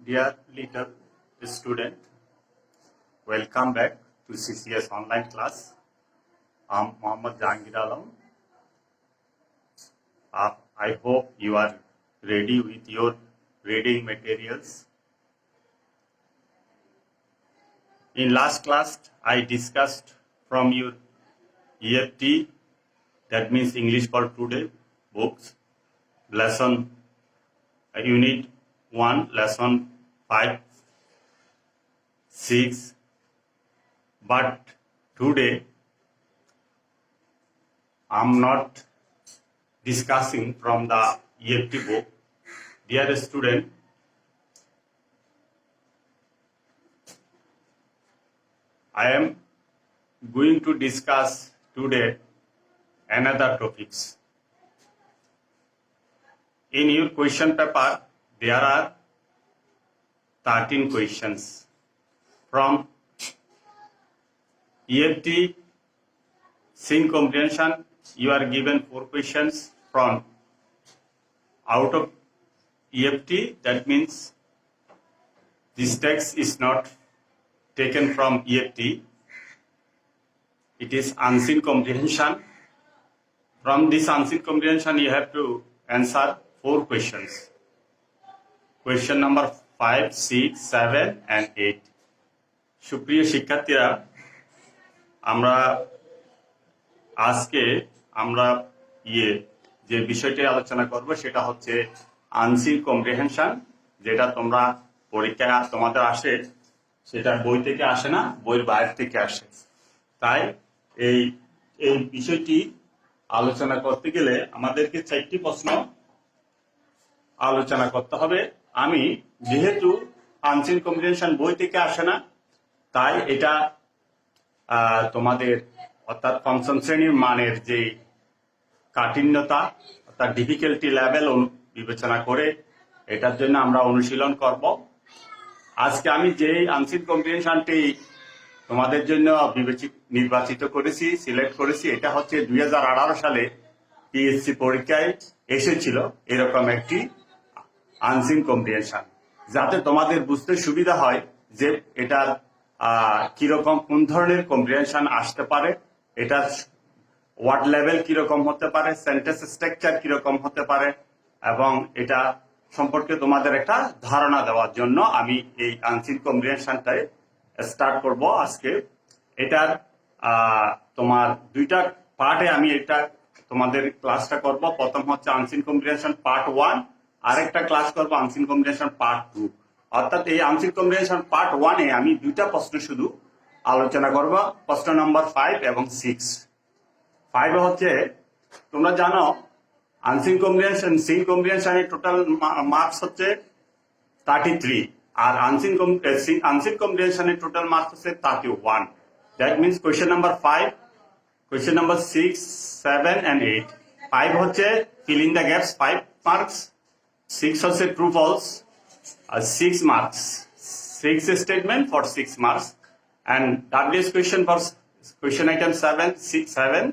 Dear little student, welcome back to CCS online class. I'm Mohammad Jahangir Alam. I hope you are ready with your reading materials. In last class, I discussed from your EFT, that means English for Today books, lesson unit 1, lesson 5, 6. But today, I'm not discussing from the EFT book. Dear student, I am going to discuss today another topics. In your question paper, there are 13 questions. From EFT Sync Comprehension, you are given 4 questions. From out of EFT, that means this text is not taken from EFT. It is unseen comprehension. From this unseen comprehension, you have to answer 4 questions. Question number 5, 6, 7 and 8. সুপ্রিয় শিক্ষার্থীরা, আমরা আজকে যে বিষয়টি আলোচনা করব সেটা হচ্ছে আনসিন কম্প্রিহেনশন, যেটা তোমরা পরীক্ষা তোমাদের আসে, সেটা বই থেকে আসে না, বইয়ের বাইরে থেকে আসে। তাই এই বিষয়টি আলোচনা করতে গেলে আমাদেরকে 4টি প্রশ্ন আলোচনা করতে হবে। আমি যেহেতু আনসিন কম্প্রিহেনশন বই থেকে আসে না, তাই এটা তোমাদের অর্থাৎ পঞ্চম শ্রেণীর মানের যে কাঠিন্যতা অর্থাৎ ডিফিকাল্টি লেভেল বিবেচনা করে এটার জন্য আমরা অনুশীলন করব। আজকে আমি যে আনসিন কম্প্রিহেনশনটি তোমাদের জন্য নির্বাচিত করেছি, সিলেক্ট করেছি, এটা হচ্ছে 2018 সালে পিএসসি পরীক্ষায় এসেছিল এরকম একটি আনসিন কম্প্রিহেনশন, যাতে তোমাদের বুঝতে সুবিধা হয় যে এটার কিরকম কোন ধরনের কম্প্রিহেনশন আসতে পারে, এটার ওয়ার্ড লেভেল কিরকম হতে পারে, সেন্টেন্স স্ট্রাকচার কিরকম হতে পারে, এবং এটা সম্পর্কে তোমাদের একটা ধারণা দেওয়ার জন্য আমি এই আনসিন কম্প্রিহেনশনটাই স্টার্ট করব আজকে। এটার তোমার 2টা পার্টে আমি এটা তোমাদের ক্লাসটা করব। প্রথম হচ্ছে আনসিন কম্প্রিহেনশন পার্ট 1, আরেকটা ক্লাস করব আনসিন কম্প্রিহেনশন পার্ট 2। অর্থাৎ এই আনসিন কম্প্রিহেনশন পার্ট 1-এ আমি 2টা প্রশ্ন শুধু আলোচনা করব, প্রশ্ন নম্বর 5 এবং 6। 5 হচ্ছে, তোমরা জানো আনসিন কম্প্রিহেনশন সিন কম্প্রিহেনশনের টোটাল মার্কস হচ্ছে 33, আর আনসিন কম্প্রিহেনশনের টোটাল মার্কস হচ্ছে 31। That means question number 5, question number 6, 7 and 8। 5 হচ্ছে fill in the gaps, 5 marks. 6 হচ্ছে true false, 6 marks, 6 statement for 6 marks, and WS question for question item 7, 6, 7,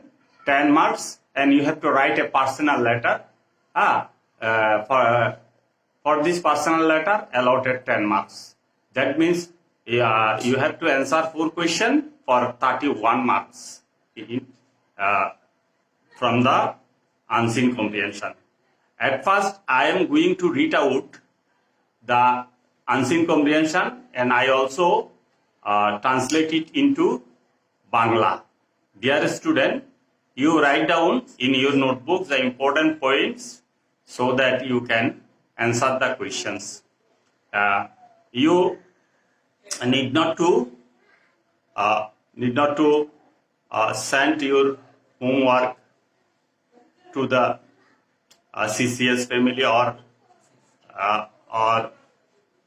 10 marks, and you have to write a personal letter. For this personal letter, allotted 10 marks. That means you have to answer 4 questions for 31 marks from the unseen comprehension. At first, I am going to read out the unseen comprehension, and I also translate it into Bangla. Dear student, you write down in your notebooks the important points so that you can answer the questions. You need not to send your homework to the CCS family or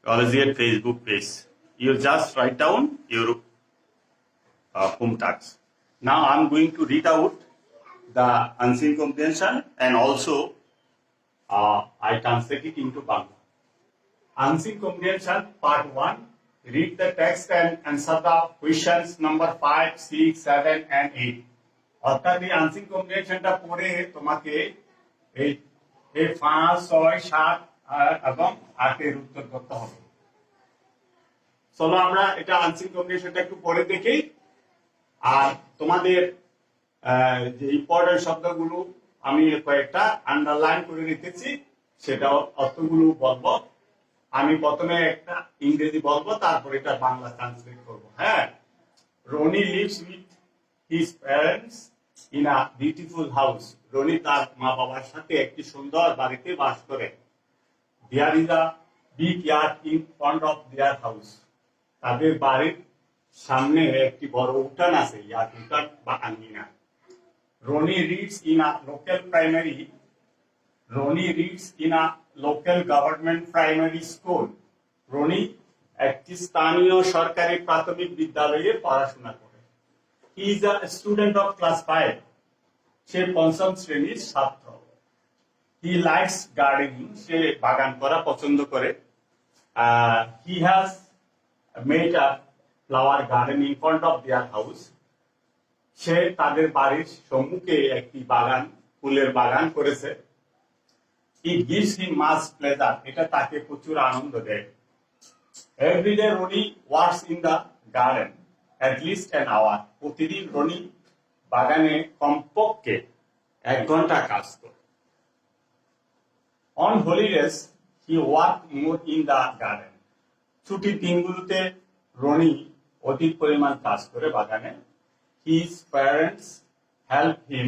collegiate Facebook page. You just write down your home tasks. Now I'm going to read out the unseen comprehension, and also I translate it into Bangla. Unseen comprehension part 1. Read the text and answer the questions number 5, 6, 7 and 8. অর্থাৎ এই unseen কম্প্রিহেনশনটা পড়ে তোমাকে এই 5, 6, 7 এবং 8 এর উত্তর করতে হবে। চলো আমরা এটা আনসিন কম্বিনেশনটা একটু পরে দেখি। আর তোমাদের যে ইম্পর্টেন্ট শব্দগুলো আমি কয়েকটা আন্ডারলাইন করে রেখেছি, সেটা অর্থগুলো বলবো। আমি প্রথমে একটা ইংরেজি বলবো, তারপর এটা বাংলা ট্রান্সলেট করবো। হ্যাঁ, Roni lives with his parents in a beautiful house. Roni তার মা বাবার সাথে একটি সুন্দর বাড়িতে বাস করে। There is a big yard in front of their house. তাদের বাড়ির সামনে একটি বড় উঠান আছে, ইয়ার্ড উঠান বা আঙ্গিনা। Rony reads in a local primary Rony reads in a local government primary school. Rony একটি স্থানীয় সরকারি প্রাথমিক বিদ্যালয়ে পড়াশোনা করে। He is a student of class 5। সে পঞ্চম শ্রেণীর ছাত্র। He likes gardening. সে বাগান করা পছন্দ করে। He has made a flower garden in front of their house. সে তাদের বাড়ির সম্মুখে একটি বাগান, ফুলের বাগান করেছে। It gives him much pleasure. এটা তাকে প্রচুর আনন্দ দেয়। Every day Roni works in the garden at least an hour. প্রতিদিন রনি বাগানে কমপক্ষে 1 ঘন্টা কাজ করে। On holidays he worked more in the garden. ছুটির দিনগুলোতে রনি অধিক পরিমাণ কাজ করে বাগানে। His parents help him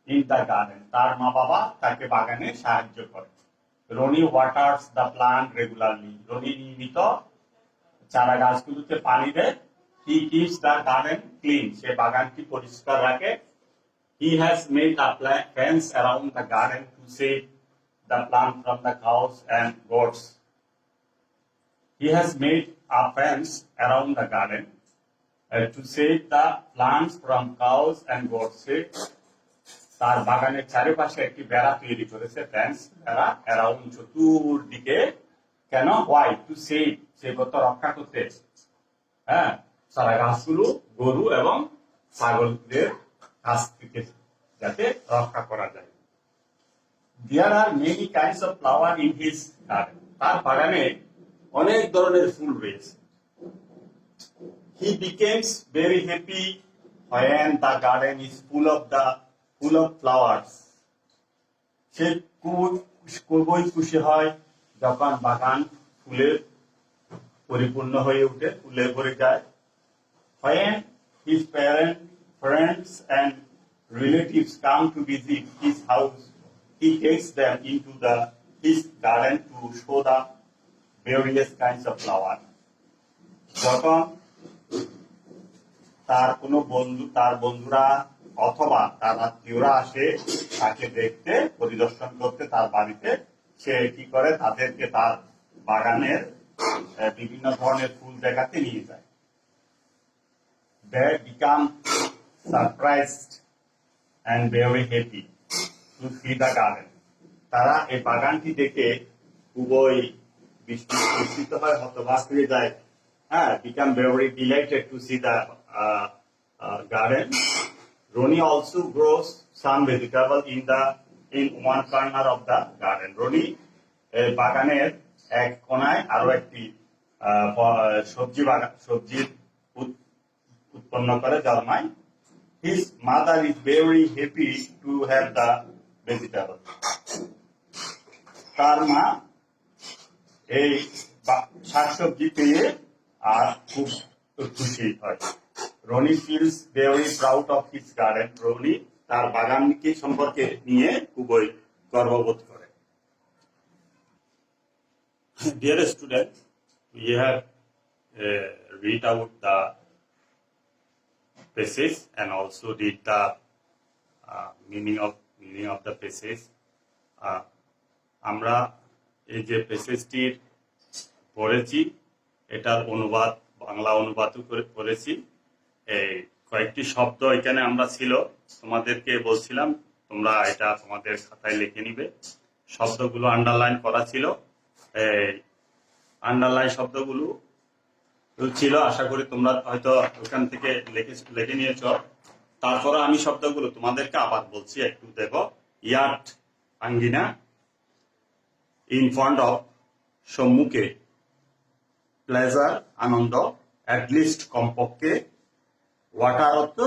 in the garden. তার মা বাবা তাকে বাগানে সাহায্য করে। Roni waters the plant regularly. Roni নিয়মিত চারা গাছগুলোতে পানি দেয়। He keeps the garden clean. সে বাগানটি পরিষ্কার রাখে। He has made a fence around the garden to save the plant from the cows and goats. He has made a fence around the garden to save the plants from cows and goats. তার বাগানের চারিপাশে একটি বেড়া তৈরি করেছে, fence বেড়া, around চতুর্দিকে। কেন? ওয়াই? টু সেভ, সে কত রক্ষা করতে। হ্যাঁ, চারা গাছগুলো গরু এবং ছাগলদের কাছ থেকে যাতে রক্ষা করা যায়। There are many kinds of flower in his garden. তার বাগানে অনেক ধরনের ফুল রয়েছে। He becomes very happy when the garden is full of flowers. সে খুবই খুশি হয় যখন বাগান ফুলে পরিপূর্ণ হয়ে ওঠে, ফুলে ভরে যায়। When his friends and relatives come to visit his house, he takes them into his garden to show the various kinds of flowers. যখন তার কোনো বন্ধুরা অথবা তার আত্মীয়রা আসে তাকে দেখতে, পরিদর্শন করতে তার বাড়িতে, সে কি করে? তাদেরকে তার বাগানের বিভিন্ন ধরনের ফুল দেখাতে নিয়ে যায়। They become surprised and very happy to see the garden. তারা এই বাগানটি দেখে খুবই বিস্মিত হয়, হতবাক হয়ে যায়। হ্যাঁ, become very delighted to see the garden. Roni also grows some vegetable in one corner of the garden. Roni বাগানের এক কোণায় আরো একটি সবজির উৎপন্ন করে, জন্মায়। His mother is very happy to have the vegetable. তার মা এই শাকসবজি পেয়ে আর খুব খুশি হয়। Roni feels very proud of his garden. Roni তার বাগানকে সম্পর্কে নিয়ে খুবই গর্ববোধ করে। Dear student, we have read out the passage and also read the meaning of the passage. আমরা এই যে প্যাসেজটির পড়েছি, এটার অনুবাদ, বাংলা অনুবাদও করেছি। এই কয়েকটি শব্দ এখানে আমরা ছিল, তোমাদেরকে বলছিলাম তোমরা এটা তোমাদের খাতায় লিখে নিবে। শব্দগুলো আন্ডারলাইন করা ছিল। এই আন্ডারলাইন শব্দগুলো ছিল, আশা করি তোমরা হয়তো ওখান থেকে লিখে নিয়েছ। তারপরে আমি শব্দগুলো তোমাদেরকে আবার বলছি, একটু দেখো। ইয়ার্ড আঙ্গিনা, ইন ফ্রন্ট অফ সম্মুখে, প্লেজার আনন্দ, অ্যাটলিস্ট কমপক্ষে, ওয়াটার অর্থ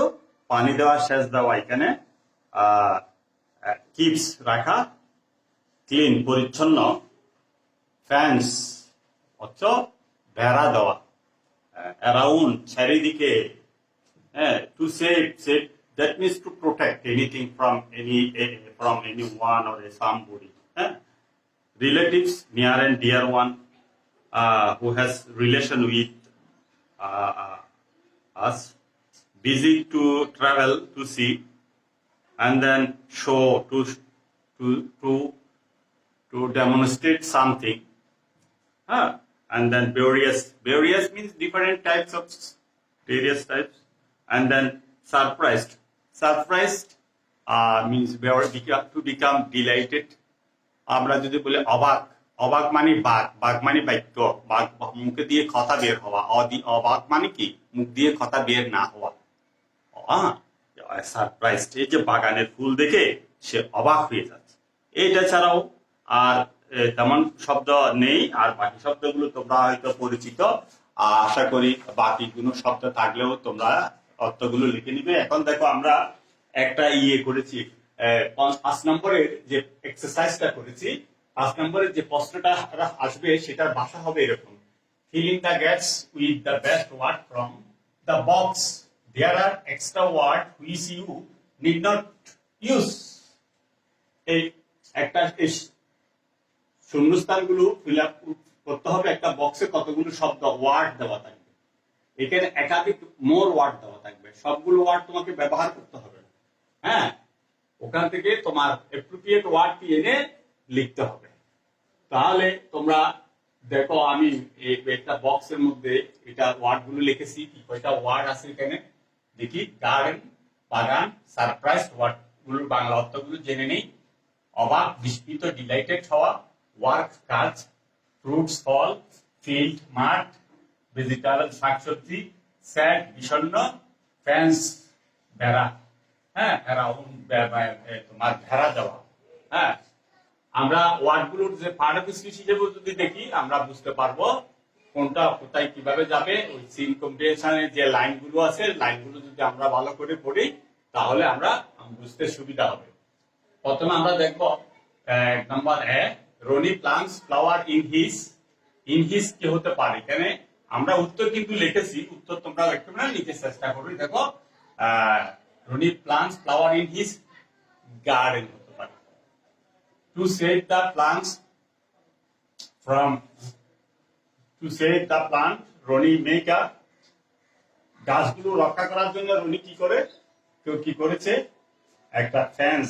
পানি দেওয়া, সেচ দেওয়া, এখানে কিপস রাখা, ক্লিন পরিচ্ছন্ন, ফ্যান্স অর্থ বেড়া দেওয়া, অ্যারাউন্ড চারিদিকে, হ্যাঁ, to save, save that means to protect anything from any one or somebody, হ্যাঁ, relatives near and dear one, who has relation with us, busy to travel to see, and then show to demonstrate something, and then various means different types of various types, and then surprised means to become delighted. আমরা যদি বলি অবাক, অবাক মানে বাক মানে বাক্য, বাক মুখে দিয়ে কথা বের হওয়া, অবাক মানে কি মুখ দিয়ে কথা বের না হওয়া। সারপ্রাইজ, এই যে বাগানের ফুল দেখে সে অবাক হয়ে যাচ্ছে। এইটা ছাড়াও আর তেমন শব্দ নেই, আর বাকি শব্দগুলো তোমরা হয়তো পরিচিত। আশা করি বাকি কোনো শব্দ থাকলেও তোমরা অর্থগুলো লিখে নিবে। এখন দেখো আমরা একটা করেছি, 5 নম্বরের যে এক্সারসাইজটা করেছি, 5 নম্বরের যে প্রশ্নটা আসবে সেটার ভাষা হবে এরকম: filling the gaps with the best word from the box, there are extra word which you need not use. এই একটা শূন্যস্থানগুলো ফিল আপ করতে হবে। একটা বক্সে কতগুলো শব্দ ওয়ার্ড দেওয়া থাকবে, এখানে একাধিক মোর ওয়ার্ড দেওয়া থাকবে, সবগুলো ওয়ার্ড তোমাকে ব্যবহার করতে হবে, হ্যাঁ, ওখান থেকে তোমার অ্যাপ্রোপ্রিয়েট ওয়ার্ডটি এনে লিখতে হবে। তাহলে তোমরা দেখো আমি একটা বক্সের মধ্যে এটা ওয়ার্ড গুলো লিখেছি, কি কয়টা ওয়ার্ড আছে এখানে দেখি। গার্ডেন বাগান, সারপ্রাইজ ওয়ার্ড গুলোর বাংলা অর্থগুলো জেনে নেই। অবাক বিস্মিত ডিলাইটেড হওয়া, ওয়ার্ক কাজ, ফ্রুটস ফল, ফিল্ড মাঠ, ভেজিটেবল শাকসবজি, স্যাড বিষণ্ণ, ফ্যান্স বেড়া, হ্যাঁ, তোমার ভেড়া দেওয়া। হ্যাঁ, আমরা ওয়ার্ডগুলোর যে পার্ট স্পিচ হিসেবে যদি দেখি আমরা বুঝতে পারবো কোনটা কোথায় কিভাবে যাবে। ওই সিন কম্বিনেশনের যে লাইনগুলো আছে, লাইনগুলো যদি আমরা ভালো করে পড়ি তাহলে আমরা বুঝতে সুবিধা হবে। প্রথমে আমরা দেখবো number A, Roni plants flower in his কি হতে পারে। এখানে আমরা উত্তর কিন্তু লিখেছি, উত্তর তোমরা একটু না লিখে চেষ্টা করবে। দেখো Roni plants flower in his garden হতে পারে। To save the plants Roni make a, গাছগুলো রক্ষা করার জন্য রনি কি করে, কেউ কি করেছে, একটা ফেন্স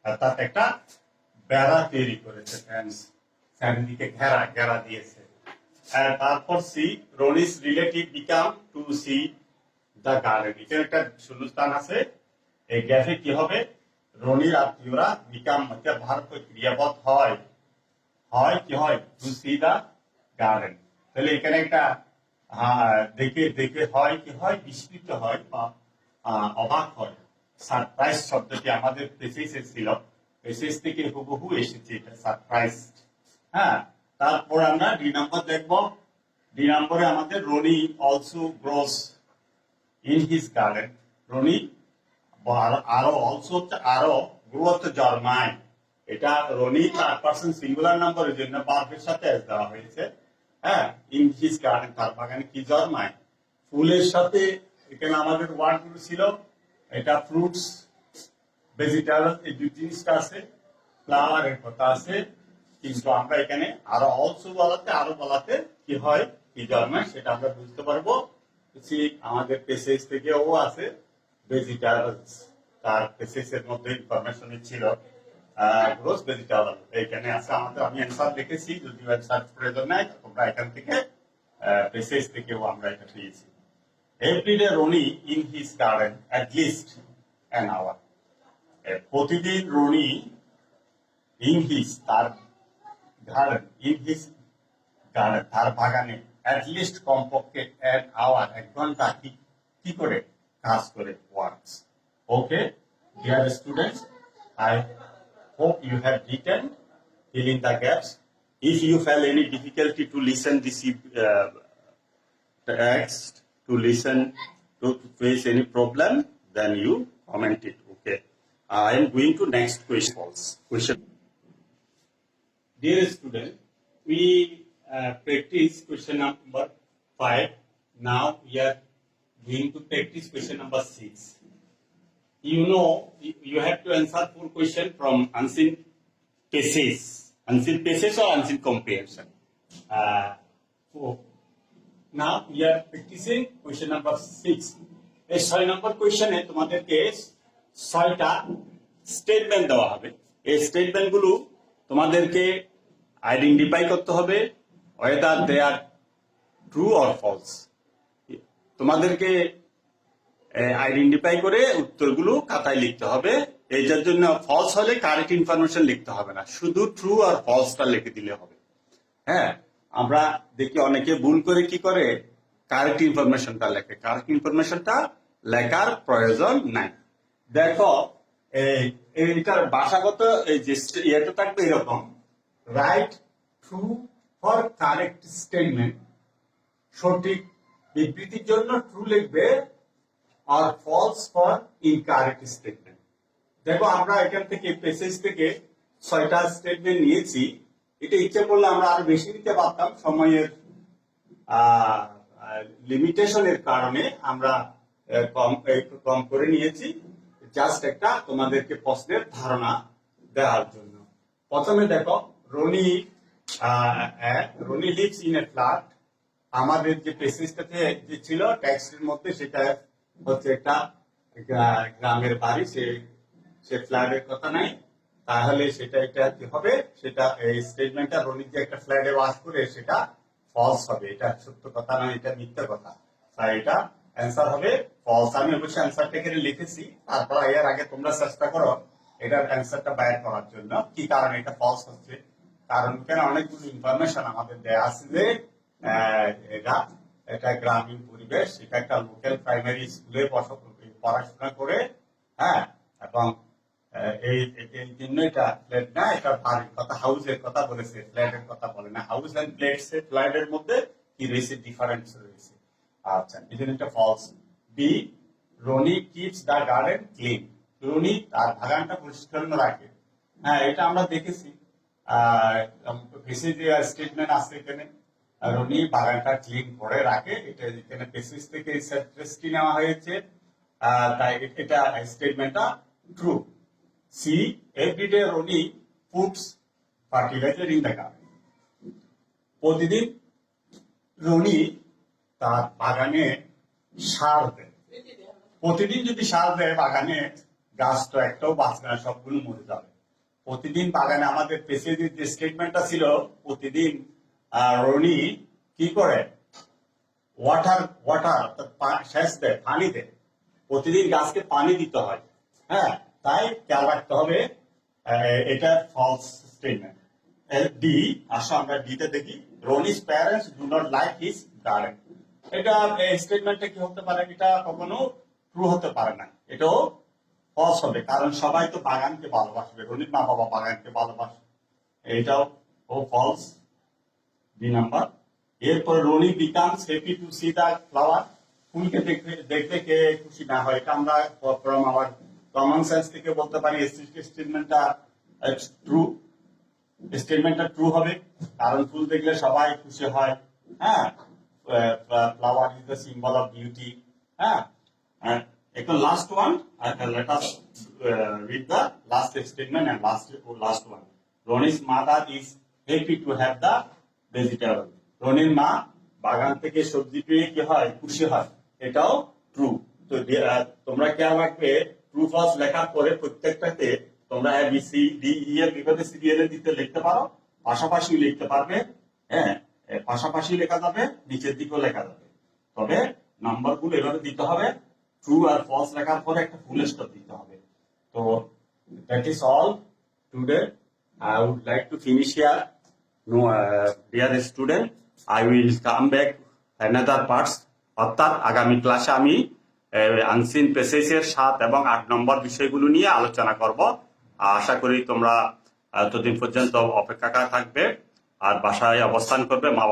অর্থাৎ একটা বেড়া তৈরি করেছে, ফেন্স চারিদিকে ঘেরা দিয়েছে। তারপর C, Roni's relative become to see the garden. এখানে একটা শূন্যস্থান আছে, এই গ্যাপে কি হবে, রনির আত্মীয়রা বিকাম ভারত ক্রিয়াপদ হয় কি হয়, টু সি দ্য গার্ডেন। তাহলে এখানে একটা দেখে হয় কি হয়, বিস্মিত হয় বা অবাক হয়। সারপ্রাইজ শব্দটি আমাদের পেসেজে ছিল, পেসেজ থেকে হুবহু এসেছে এটা, সারপ্রাইজ। হ্যাঁ, তারপর আমরা ডি নাম্বার দেখবো। ডি নম্বরে আমাদের Roni also grows in his garden. Roni আরো অলসো হচ্ছে আরো, গ্রো হচ্ছে জন্মায়। এটা রনি থার্ড পারসন সিঙ্গুলার নাম্বারের জন্য ভার্বের সাথে এস দেওয়া হয়েছে। হ্যাঁ, ইন হিজ গার্ডেন, তার বাগানে কি জন্মায়। ফুলের সাথে এখানে আমাদের ওয়ার্ড গুলো ছিল, এটা ফ্রুটস ভেজিটেবল, এই দুই জিনিসটা আছে, ফ্লাওয়ারের কথা আছে, কিন্তু আমরা এখানে আরো অলসো বলাতে কি হয়, কি জন্মায় সেটা আমরা বুঝতে পারবো। আমাদের পেসেজ থেকেও আছে ভেজিটেবলস, তার পেসেজের মধ্যে ইনফরমেশন ছিল গ্রোস ভেজিটেবল, এখানে আছে আমাদের। আমি অ্যান্সার লিখেছি, যদি অ্যান্সার প্রয়োজন নাই তোমরা এখান থেকে পেসেজ থেকেও আমরা এটা পেয়েছি। Everyday Roni in his garden at least an hour. প্রতিদিন রনি ইন হিজ, তার গার্ডেন, ইন হিজ গার্ডেন, তার বাগানে অ্যাট লিস্ট কমপক্ষে অ্যান আওয়ার, 1 ঘন্টা কি করে কাজ করে, works. Okay dear students, I hope you have written, fill in the gaps. If you feel any difficulty to listen this text to listen to face any problem, then you comment it. Okay. I am going to next question. Dear student, we practice question number 5. Now we are going to practice question number 6. You know, you have to answer 4 questions from unseen passage. Unseen passage or unseen comprehension. Now we are practicing question number 6. এই 6 নম্বর কোশ্চেনে তোমাদেরকে 6টা statement দেওয়া হবে। এই স্টেটমেন্টগুলো তোমাদেরকে identify করতে হবে whether they are true or false. তোমাদেরকে আইডেন্টিফাই করে উত্তরগুলো খাতায় লিখতে হবে। এইটার জন্য ফলস হলে কারেক্ট ইনফরমেশন লিখতে হবে না, শুধু ট্রু আর ফলসটা লিখে দিলে হবে। হ্যাঁ, আমরা দেখি অনেকে ভুল করে কি করে, কারেক্ট ইনফরমেশনটা লেখে। কারেক্ট ইনফরমেশনটা লেখার প্রয়োজন নাই। দেখো এইটার ভাষাগত এই যে ইয়েটা থাকবে এরকম, right true for correct statement, সঠিক বিবৃতির জন্য ট্রু লিখবে, আর ফলস ফর ইনকারেক্ট স্টেটমেন্ট। দেখো আমরা এখান থেকে প্যাসেজ থেকে 6টা স্টেটমেন্ট নিয়েছি। এটা ইচ্ছে করলে আমরা আরো বেশি নিতে পারতাম, সময়ের লিমিটেশনের কারণে আমরা কম করে নিয়েছি, জাস্ট একটা তোমাদেরকে প্রশ্নের ধারণা দেওয়ার জন্য। প্রথমে দেখো, Roni lives in a flat. আমাদের যে প্যাসেজটাতে যে ছিল টেক্সটের মধ্যে, সেটা হচ্ছে একটা গ্রামের বাড়ি, সে ফ্ল্যাটের কথা নাই। তাহলে সেটা এটা কি হবে, সেটা এই স্টেটমেন্টটা রনি যে একটা ফ্ল্যাটে বাস করে সেটা ফলস হবে, এটা সত্য কথা নয়, এটা মিথ্যা কথা। তাই এটা অ্যান্সার হবে ফলস। আমি অবশ্যই অ্যান্সারটা এখানে লিখেছি, তারপর এর আগে তোমরা চেষ্টা করো এটার অ্যান্সারটা বাইর করার জন্য, কি কারণে এটা ফলস হচ্ছে। কারণ এখানে অনেকগুলো ইনফরমেশন আমাদের দেয়া আছে যে এটা গ্রামীণ পরিবেশ, এটা একটা লোকাল প্রাইমারি স্কুলে পড়াশোনা করে, হ্যাঁ, এবং এই জন্য এটা ফ্ল্যাট না, এটা বাড়ির কথা, হাউসের কথা বলেছে, ফ্ল্যাটের কথা বলে না। হাউস এন্ড ফ্ল্যাটের মধ্যে কি রয়েছে, ডিফারেন্স রয়েছে। আচ্ছা, এই জন্য এটা false. B, Roni keeps the garden clean. Roni তার বাগানটা পরিষ্কার রাখে। হ্যাঁ, এটা আমরা দেখেছি, যে স্টেটমেন্ট আছে এখানে, রনি বাগানটা ক্লিন করে রাখে, এটা এখানে প্যাসেজ থেকে সেন্টেন্সটি নেওয়া হয়েছে, তাই এটা স্টেটমেন্টটা true. C, everyday Rony puts fertiliser in the garden. প্রতিদিন রনি তার বাগানে সার দেয়। প্রতিদিন যদি সার দেয় বাগানে, গাছ তো একটাও বাঁচবে না, সবগুলো মরে যাবে। প্রতিদিন বাগানে আমাদের প্যাসেজের যে স্টেটমেন্টটা ছিল, প্রতিদিন রনি কি করে, ওয়াটার সেচ দেয়, পানি দেয়। প্রতিদিন গাছকে পানি দিতে হয়। হ্যাঁ, তাই খেয়াল রাখতে হবে, এটা ফলস স্টেটমেন্ট। ডি, আসো আমরা ডিতে দেখি, রনি's parents do not like his garden। এটা স্টেটমেন্টটা কি হতে পারে, এটা কখনো ট্রু হতে পারে না, এটাও ফলস হবে, কারণ সবাই তো বাগানকে ভালোবাসবে, রনির মা বাবা বাগানকে ভালোবাসে, এটাও ফলস। B number. এরপর Rony becomes happy to see the flower. ফুলকে দেখতে কে খুশি না হয়, এটা আমরা ফ্রম আওয়ার কমন সেন্স থেকে বলতে পারি স্টেটমেন্টটা ট্রু। স্টেটমেন্টটা ট্রু হবে, কারণ ফুল দেখলে সবাই খুশি হয়। হ্যাঁ, flower is the symbol of beauty. হ্যাঁ, একটা last one, let us read the last statement and last one. Roni's mother is happy to have the vegetable. রনির মা বাগান থেকে সবজি পেয়ে কি হয়, খুশি হয়, এটাও ট্রু। তো তোমরা খেয়াল রাখবে, ট্রু ফলস লেখার পরে প্রত্যেকটাতে তোমরা ABCD এর বিপদে সিরিয়ালে দিতে লিখতে পারো, পাশাপাশি লিখতে পারবে। হ্যাঁ, পাশাপাশি লেখা যাবে, নিচের দিকেও লেখা যাবে, তবে নাম্বারগুলো এভাবে দিতে হবে। ট্রু আর ফলস লেখার পরে একটা ফুল স্টপ দিতে হবে। তো that is all today. I would like to finish here. No, dear student, I will come back another parts. অর্থাৎ আগামী ক্লাসে আমি আনসিন প্যাসেজের 7 এবং 8 নম্বর বিষয়গুলো নিয়ে আলোচনা করব। আশা করি তোমরা ততদিন পর্যন্ত অপেক্ষা থাকবে আর বাসায় অবস্থান করবে। মা